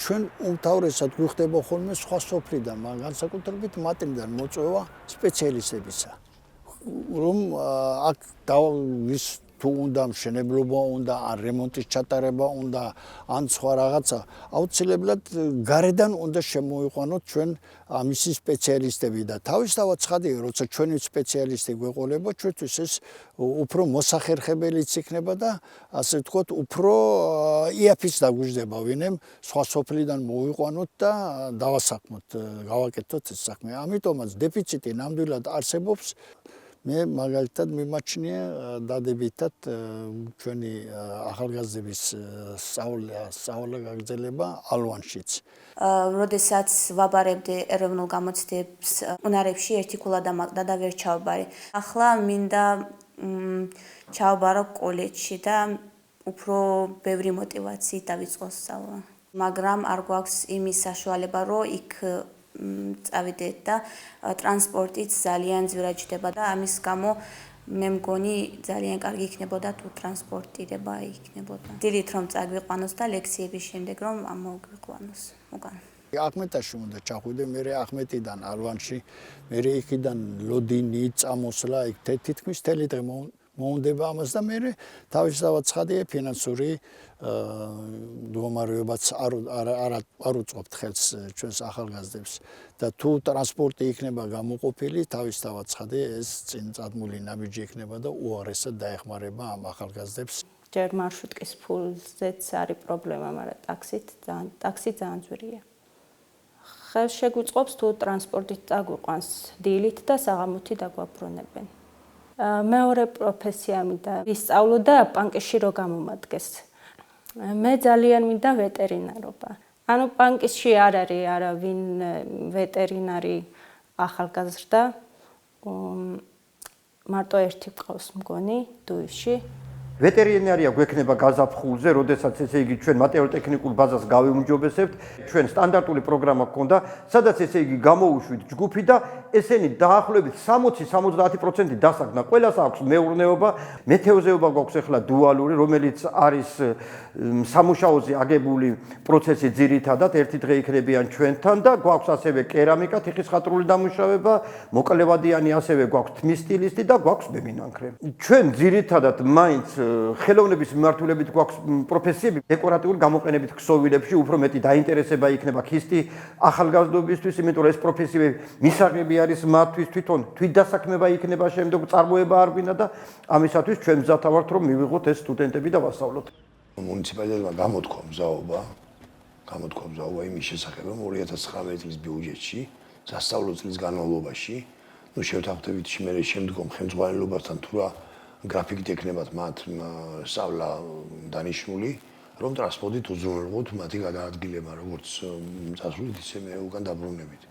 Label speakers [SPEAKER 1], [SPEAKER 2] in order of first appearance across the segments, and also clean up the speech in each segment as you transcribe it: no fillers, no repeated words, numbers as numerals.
[SPEAKER 1] ჩვენ უმთავრესად გვიხდება ხოლმე სხვა სოფლიდან, მაგრამ განსაკუთრებით მათიდან მოწვევა სპეციალისტებისა. რომ აქ ვის თუ უნდა მშენებლობა უნდა, ან რემონტის ჩატარება უნდა, ან სხვა რაღაცა, აუცილებლად გარედან უნდა შემოიყვანოთ ჩვენ ამისი სპეციალისტები და თავისთავად ცხადია, როცა ჩვენი სპეციალისტი გვეყოლება, ჩვენთვის ეს უფრო მოსახერხებელიც იქნება და ასე ვთქვათ, უფრო იაფიც დაგვიждდება, ვინმე სხვა სოფლიდან მოვიყვანოთ და დავასაქმოთ, გავაკეთოთ ეს საქმე. ამიტომაც დეფიციტი ნამდვილად არსებობს. მე მაგალითად მიმაჩნია დადებითად ჩვენი ახალგაზრდების სწავლა გაგრძელება ალვანშიც.
[SPEAKER 2] როდესაც ვაბარებდი ეროვნულ გამოცდებს უნარებში ერთი ქულა დამაგდა და ვერ ჩავაბარე. ახლა მინდა ჩავაბარო კოლეჯში და უფრო ბევრი მოტივაციით დავიწყო სწავლა. მაგრამ არ გვაქვს იმის საშუალება, რომ იქ წავიდეთ და ტრანსპორტით ძალიან ძვირად ჯდება და ამის გამო მე მგონი ძალიან კარგი იქნებოდა თუ ტრანსპორტირება იქნებოდა. დილით რომ წაგვიყვანოს და ლექციების შემდეგ რომ მოგვიყვანოს უკან.
[SPEAKER 1] ახმეტაში უნდა ჩახვიდე, მე ახმეტიდან ალვანში, მე იქიდან ლოდინი, წამოსვლა, იქ თითქმის მთელი დღე მოუნდება ამას და მე თავისთავად ცხადია ფინანსური მდგომარეობაც არ უწყობთ ხელს ჩვენს ახალგაზრდებს და თუ ტრანსპორტი იქნება გამოყოფილი, თავისთავად ცხადია ეს წინწადმული ნაბიჯი იქნება და უარესად დაეხმარება ამ ახალგაზრდებს.
[SPEAKER 3] ჯერ მარშრუტკის ფულზეც არის პრობლემა, მაგრამ ტაქსი ძალიან ძვირია. ხელს შეგვიწყობს თუ ტრანსპორტით წაგვიყვანს დილით და საღამოთი დაგვაბრუნებენ. მეორე პროფესია მინდა ვისწავლო და პანკში რო გამომადგეს. მე ძალიან მინდა ვეტერინარობა. ანუ პანკში არ არის არავინ ვეტერინარი ახალგაზრდა. მარტო ერთი მყავს მგონი დუისში.
[SPEAKER 4] ვეტერინარია გვექნება გაზაფხულზე, როდესაც ესე იგი ჩვენ მატერიალურ-ტექნიკურ ბაზას გავიუმჯობესებთ, ჩვენ სტანდარტული პროგრამა გქონდა, სადაც ესე იგი გამოუშვით ჯგუფი და ესენი დაახლოებით 60-70% დასაგნა. ყველას აქვს მეურნეობა, მეთევზეობა გვაქვს ახლა დუალური, რომელიც არის სამუშაოზე აგებული პროცესი ძირითადად, ერთი დღე იქნებიან ჩვენთან და გვაქვს ასევე კერამიკა, თიხის ხატრული დამუშავება, მოკლევადიანი ასევე გვაქვს თმის სტილისტი და გვაქვს მემინანქრე. ჩვენ ძირითადად მაინც ხელოვნების მიმართულებით გვაქვს პროფესიები დეკორატიულ გამოყენებით ქსოვილებში უფრო მეტი დაინტერესება იქნება ქისტი ახალგაზრდობისთვის, იმიტომ რომ ეს პროფესიები მისაღები არის მათთვის თვითონ თვითდასაქმება იქნება შემდეგ წარმოება არ გვინდა და ამისათვის ჩვენ მზათა ვართ რომ მივიღოთ ეს სტუდენტები და ვასწავლოთ.
[SPEAKER 5] მუნიციპალიტეტმა გამოთქვა მზაობა იმის შესახებ, რომ 2019 წლის ბიუჯეტში სასწავლო წლის განმავლობაში, შევთანხმდებით მე შემდგომ ხელმძღვანელობასთან თუ რა გრაფიკით ექნებათ მათ სწავლა დანიშნული, რომ ტრანსპორტით უზრუნველყოთ მათი გადაადგილება, როგორც წასვლით, ისე მე უკან დაბრუნებით.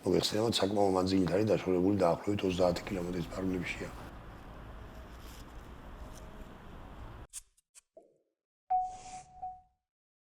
[SPEAKER 5] მოგეხსენებათ, საკმაო მანძილით არის დაშორებული დაახლოებით 30 კილომეტრის ფარგლებშია.